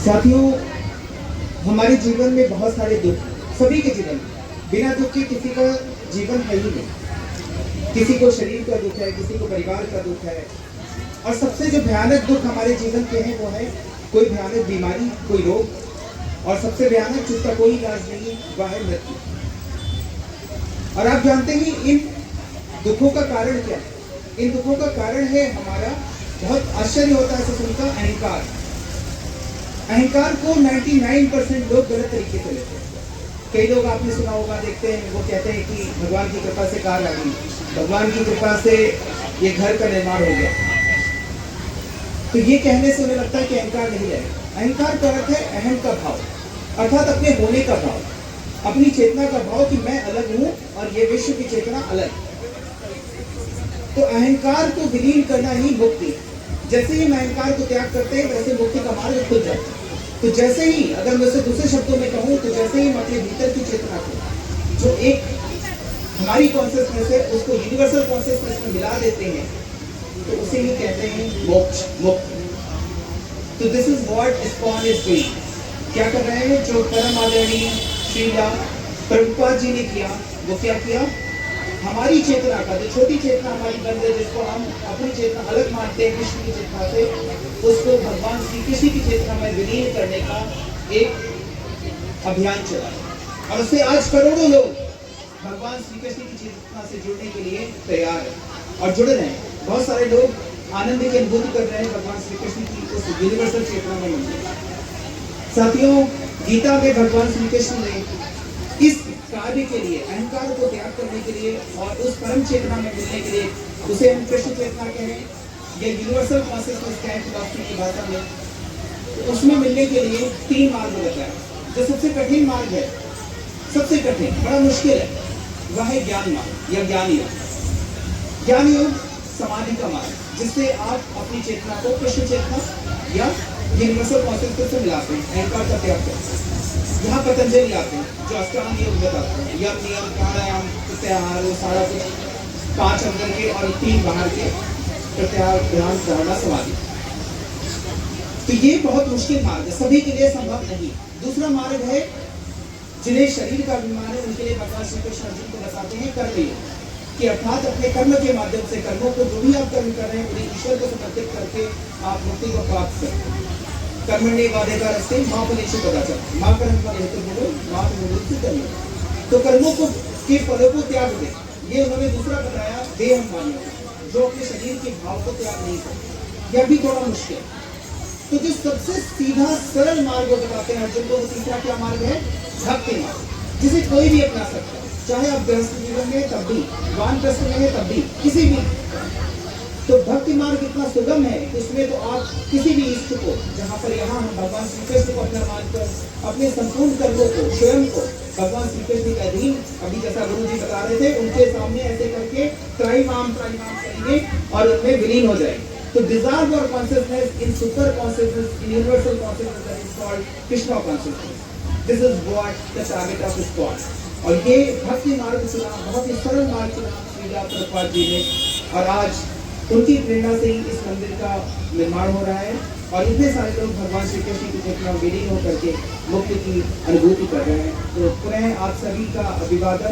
साथियों, हमारे जीवन में बहुत सारे दुख, सभी के जीवन में, बिना दुख के किसी का जीवन है ही नहीं। किसी को शरीर का दुख है, किसी को परिवार का दुख है, और सबसे जो भयानक दुख हमारे जीवन के हैं वो है कोई भयानक बीमारी, कोई रोग, और सबसे भयानक जिसका कोई इलाज नहीं वह है मृत्यु। और आप जानते हैं इन दुखों का कारण क्या है? इन दुखों का कारण है हमारा, बहुत आश्चर्य होता है सुनकर, अहंकार। अहंकार को 99% लोग गलत तरीके से लेते हैं। कई लोग आपने सुना होगा, देखते हैं, वो कहते हैं कि भगवान की कृपा से कार आ गई, भगवान की कृपा से ये घर का निर्माण हो गया। तो ये कहने से उन्हें लगता है कि अहंकार नहीं है। अहंकार का अर्थ है अहम का भाव, अर्थात अपने होने का भाव, अपनी चेतना का भाव कि मैं अलग हूं और ये विश्व की चेतना अलग। तो अहंकार को विलीन करना ही मुक्ति। जैसे ही हम अहंकार को त्याग करते हैं वैसे मुक्ति का मार्ग खुल जाता है। तो जैसे ही, अगर मैं उसे दूसरे शब्दों में कहूँ, तो जैसे ही हम अपने भीतर की चेतना को, जो एक हमारी कॉन्शियसनेस है, उसको यूनिवर्सल कॉन्शियसनेस में मिला देते हैं, तो उसे ही कहते हैं मोक्ष, मुक्त। तो this is what ISKCON is doing. क्या कर रहे हैं? जो परम आदरणीय श्रीला प्रभुपाद जी ने किया, वो क्या किया? हमारी चेतना का, जो छोटी चेतना हमारी बंद है, जिसको हम अपनी चेतना अलग मानते हैं कृष्ण की चेतना से, उसको भगवान श्री कृष्ण की चेतना में विलीन करने का एक अभियान चला। और उससे आज करोड़ों लोग भगवान श्री कृष्ण की चेतना से जुड़ने के लिए तैयार है और जुड़ रहे हैं। बहुत सारे लोग आनंद की अनुभूति कर रहे हैं भगवान श्री कृष्ण की उस यूनिवर्सल चेतना में मिलकर। साथियों, गीता में भगवान श्री कृष्ण ने इस कार्य के लिए, अहंकार को त्याग करने के लिए और उस परम चेतना में मिलने के लिए, उसे हम कृष्ण चेतना कहें या यूनिवर्सल कॉन्शियसनेस कहें फिलॉसफी की भाषा में, तो उसमें मिलने के लिए 3 मार्ग बताया। जो सबसे कठिन मार्ग है, सबसे कठिन, बड़ा मुश्किल है, वह है ज्ञान मार्ग या ज्ञान योग। ज्ञान योग समाधि का मार्ग, जिससे आप अपनी चेतना को कृष्ण चेतना या यूनिवर्सल कॉन्शियसनेस से मिलाते हैं, अहंकार का त्याग करते हैं। यहाँ पतंजलि आते हैं जो अष्टांग योग बताते हैं, यम नियम प्राणायाम प्रत्याहार, वो सारा कुछ 5 अंदर के और 3 बाहर के, प्रत्याहार ध्यान धारणा समाधि। तो ये बहुत मुश्किल मार्ग है, सभी के लिए संभव नहीं। दूसरा मार्ग है जिन्हें शरीर का अभिमान है, उनके लिए भगवान श्री कृष्ण अर्जुन को बताते हैं कर्मयोग, कि अर्थात अपने कर्म के माध्यम से, कर्मों को जो भी आप कर्म कर रहे हैं उन्हें ईश्वर को समर्पित करके आप मुक्ति को प्राप्त करते हैं। कर्मण्य वादेकारस्ते मां फलेषु कदाचन मां कर्म फल हेतु बोलो मां निवृत्ति कर्म। तो कर्मों को के फलों को त्याग दे, ये उन्होंने दूसरा बताया देह मान्य, जो अपने शरीर के भाव को त्याग नहीं करते। यह भी थोड़ा मुश्किल। तो जो सबसे सीधा सरल मार्ग वो बताते हैं अर्जुन को, वो तीसरा क्या मार्ग है? भक्ति मार्ग, जिसे कोई भी अपना सकता है, चाहे आप गृहस्थ जीवन में तब भी, वानप्रस्थ में है तब भी, किसी भी। तो भक्ति मार्ग इतना सुगम है कि उसमें तो आप किसी भी इष्ट को, जहाँ पर यहाँ हम भगवान श्री कृष्ण को अपना मानकर अपने संपूर्ण कर्मों को, स्वयं को भगवान श्री कृष्ण के अधीन, अभी जैसा गुरु जी बता रहे थे, उनके सामने ऐसे करके त्राईमाम करेंगे और उनमें विलीन हो जाएंगे। तो dissolve your consciousness in super consciousness, in universal consciousness that is called Krishna consciousness. This is what the target of this call. और ये भक्ति मार्ग चुना, बहुत ही सरल मार्ग चुना श्रीला प्रभुपाद जी ने, और आज उनकी प्रेरणा से ही इस मंदिर का निर्माण हो रहा है और इतने सारे लोग भगवान श्री कृष्ण की चेतना विलीन होकर के मुक्ति की अनुभूति कर रहे हैं। तो पुनः आप सभी का अभिवादन।